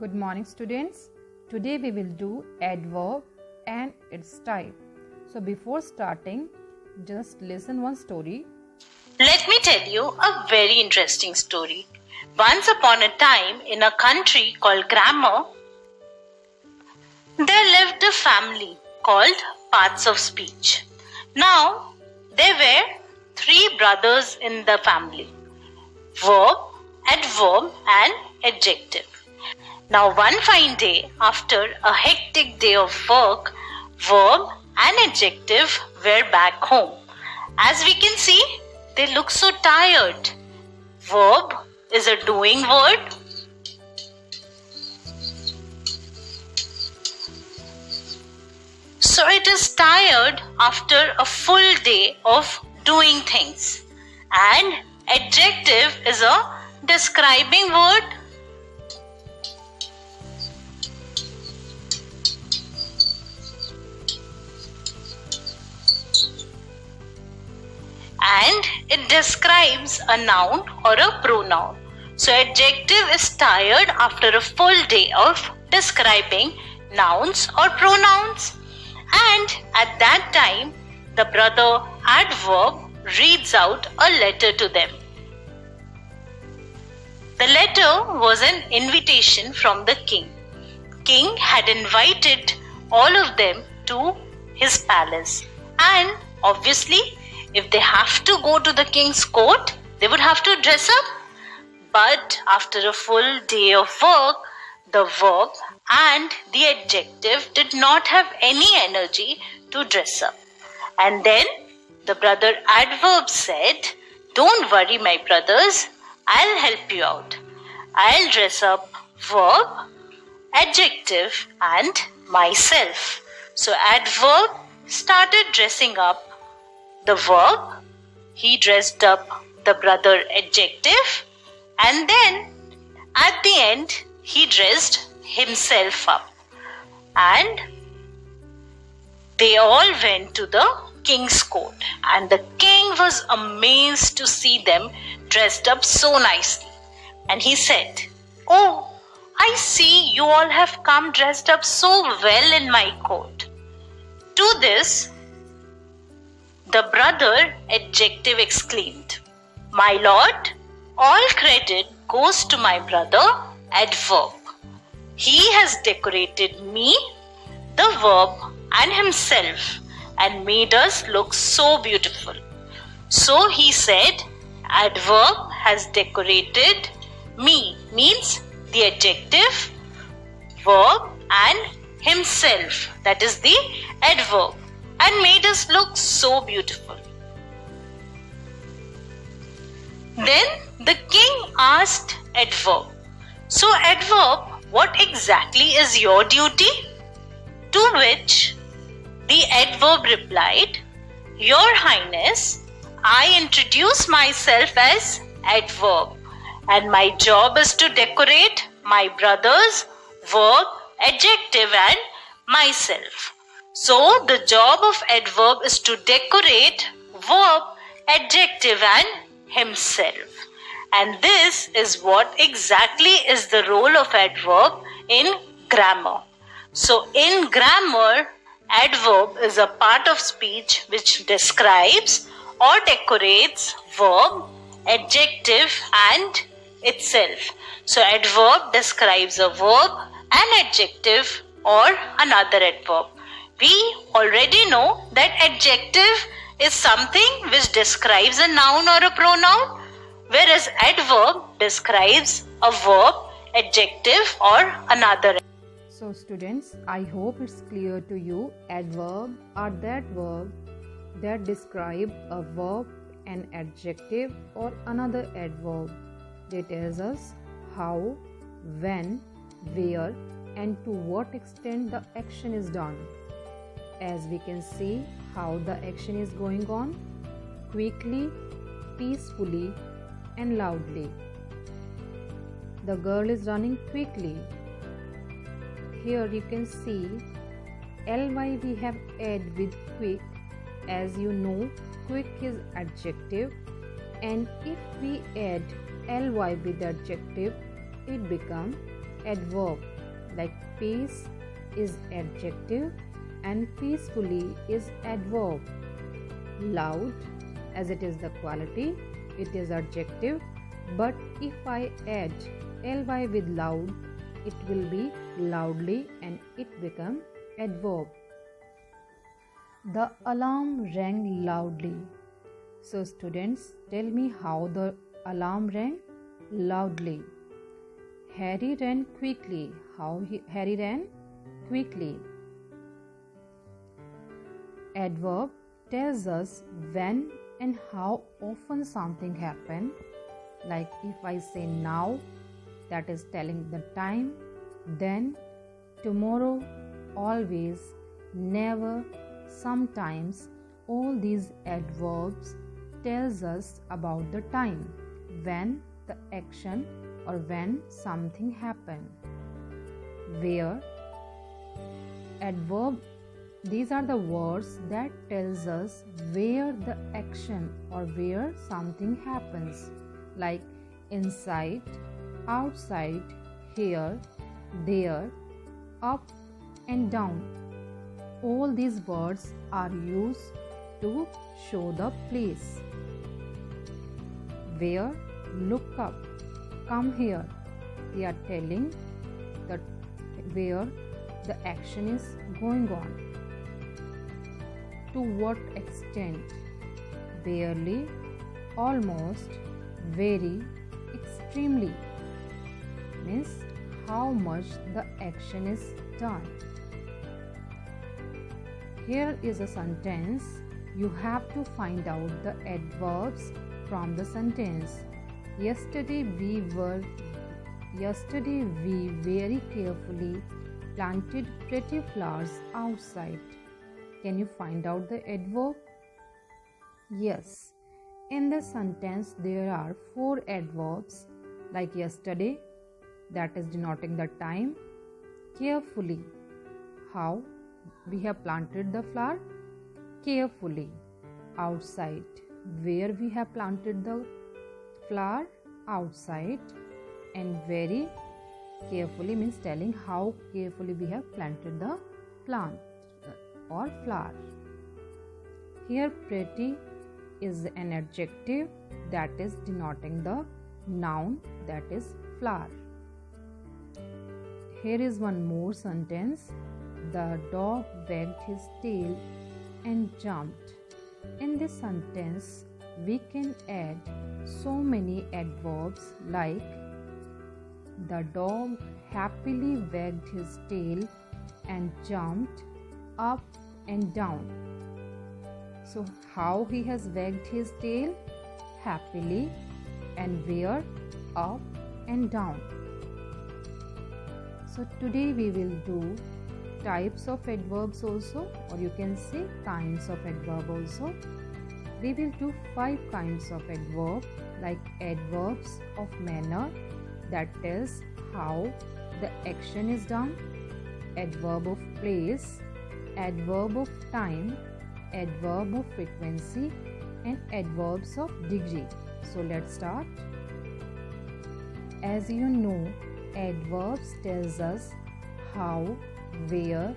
Good morning, students. Today we will do adverb and its type. So before starting, just listen one story. Let me tell you a very interesting story. Once upon a time, in a country called Grammar, there lived a family called Parts of Speech. Now, there were 3 brothers in the family: verb, adverb, and adjective. Now, one fine day, after a hectic day of work, verb and adjective were back home. As we can see, they look so tired. Verb is a doing word. So it is tired after a full day of doing things. And adjective is a describing word. And it describes a noun or a pronoun. So adjective is tired after a full day of describing nouns or pronouns. And at that time, the brother adverb reads out a letter to them. The letter was an invitation from the king. King had invited all of them to his palace. And obviously, if they have to go to the king's court, they would have to dress up. But after a full day of work, the verb and the adjective did not have any energy to dress up. And then the brother adverb said, "Don't worry, my brothers, I'll help you out. I'll dress up verb, adjective, and myself." So adverb started dressing up the verb, he dressed up the brother adjective, and then at the end he dressed himself up. And they all went to the king's court, and the king was amazed to see them dressed up so nicely. And he said, "Oh, I see you all have come dressed up so well in my court." To this, the brother adjective exclaimed, "My lord, all credit goes to my brother adverb. He has decorated me, the verb, and himself and made us look so beautiful." So he said, adverb has decorated me means the adjective, verb, and himself, that is the adverb, and made us look so beautiful. Then the king asked adverb, "So adverb, what exactly is your duty?" To which the adverb replied, "Your Highness, I introduce myself as adverb, and my job is to decorate my brothers, verb, adjective, and myself." So the job of adverb is to decorate verb, adjective, and himself. And this is what exactly is the role of adverb in grammar. So in grammar, adverb is a part of speech which describes or decorates verb, adjective, and itself. So adverb describes a verb, an adjective, or another adverb. We already know that adjective is something which describes a noun or a pronoun, whereas adverb describes a verb, adjective, or another. So students, I hope it's clear to you. Adverb are that verb that describe a verb, an adjective, or another adverb. They tells us how, when, where, and to what extent the action is done. As we can see how the action is going on: quickly, peacefully, and loudly. The girl is running quickly. Here you can see ly we have add with quick. As you know, quick is adjective, and if we add ly with adjective, it becomes adverb, like peace is adjective and peacefully is adverb. Loud, as it is the quality, it is adjective, but if I add ly with loud, it will be loudly and it become adverb. The alarm rang loudly. So students, tell me how the alarm rang loudly. Harry ran quickly. How Harry ran quickly. Adverb tells us when and how often something happened. Like if I say now, that is telling the time, then, tomorrow, always, never, sometimes. All these adverbs tells us about the time, when the action or when something happened. Where, adverb, these are the words that tells us where the action or where something happens, like inside, outside, here, there, up and down. All these words are used to show the place. Where, look up, come here. They are telling that where the action is going on. To what extent? Barely, almost, very, extremely. Means how much the action is done. Here is a sentence. You have to find out the adverbs from the sentence. Yesterday we very carefully planted pretty flowers outside. Can you find out the adverb? Yes. In this sentence there are 4 adverbs, like yesterday, that is denoting the time. Carefully, how we have planted the flower? Carefully. Outside, where we have planted the flower? Outside. And very carefully means telling how carefully we have planted the plant or flower. Here pretty is an adjective that is denoting the noun, that is flower. Here is one more sentence. The dog wagged his tail and jumped. In this sentence we can add so many adverbs like the dog happily wagged his tail and jumped up and down. So how he has wagged his tail? Happily. And where? Up and down. So today we will do types of adverbs also, or you can say kinds of adverb also. We will do 5 kinds of adverb, like adverbs of manner, that tells how the action is done, adverb of place, adverb of time, adverb of frequency, and adverbs of degree. So let's start. As you know, adverbs tells us how, where,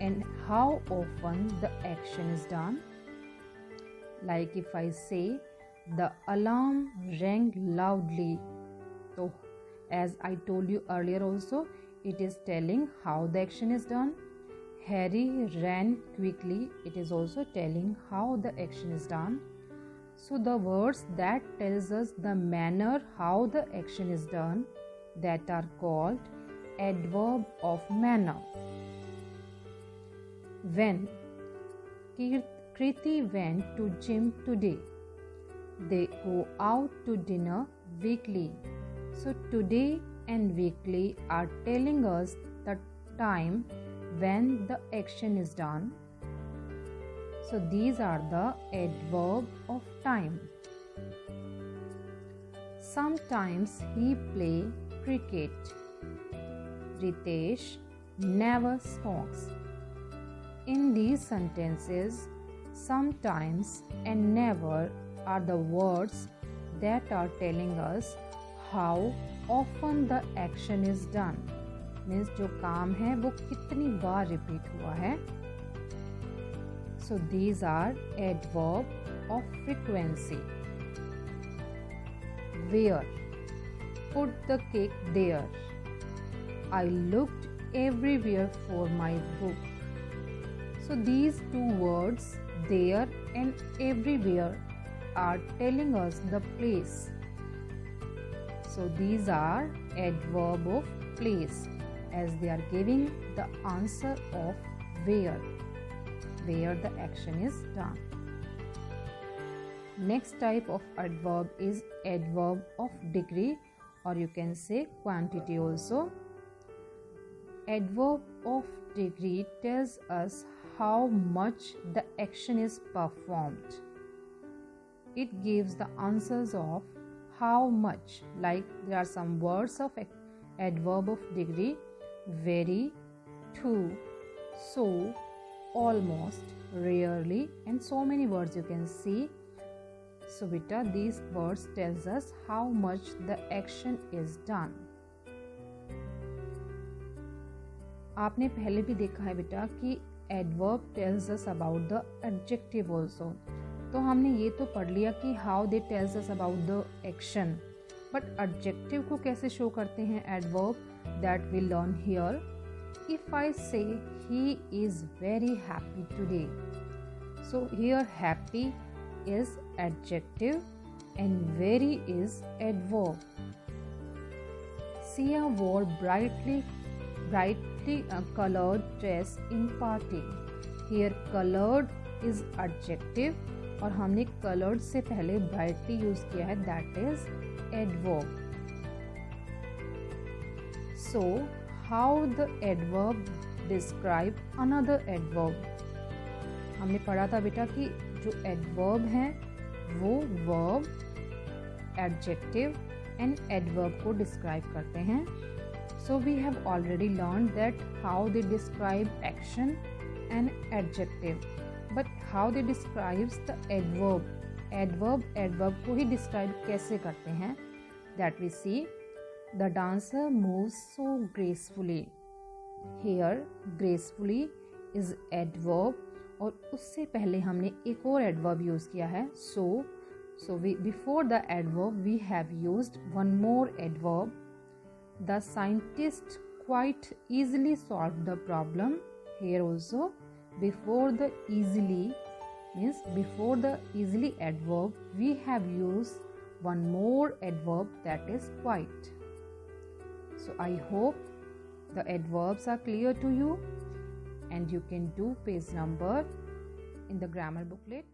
and how often the action is done. Like if I say the alarm rang loudly, so as I told you earlier also, it is telling how the action is done. Harry ran quickly, it is also telling how the action is done. So the words that tells us the manner how the action is done, that are called adverb of manner. When Kriti went to gym today. They go out to dinner weekly. So today and weekly are telling us the time when the action is done. So these are the adverb of time. Sometimes he play cricket. Ritesh never smokes. In these sentences, sometimes and never are the words that are telling us how often the action is done. Means जो काम है वो कितनी बार repeat हुआ है. So these are adverb of frequency. Where? Put the cake there. I looked everywhere for my book. So these two words, there and everywhere, are telling us the place. So these are adverb of place, as they are giving the answer of where the action is done. Next type of adverb is adverb of degree, or you can say quantity also. Adverb of degree tells us how much the action is performed. It gives the answers of how much, like there are some words of adverb of degree: very, to, so, almost, rarely, and so many words you can see. So beta, these words tells us how much the action is done. आपने पहले भी देखा है बेटा कि adverb tells us about the adjective also. तो हमने ये तो पढ़ लिया कि how they tells us about the action, but adjective को कैसे शो करते हैं adverb, that we learn here. If I say he is very happy today, so here happy is adjective and very is adverb. Sia wore brightly colored dress in party. Here colored is adjective और हमने colored से पहले brightly use किया है, that is adverb. So how the adverb describe another adverb? हमने पढ़ा था बेटा कि जो adverb है वो verb, adjective and adverb को describe करते हैं. So we have already learned that how they describe action and adjective, but how they describes the adverb को ही describe कैसे करते हैं, that we see. The dancer moves so gracefully. Here gracefully is adverb और उससे पहले हमने एक और adverb यूज किया है, so we before the adverb we have used one more adverb. The scientist quite easily solved the problem. Here also before the easily means before the easily adverb we have used one more adverb, that is quite. So I hope the adverbs are clear to you and you can do page number in the grammar booklet.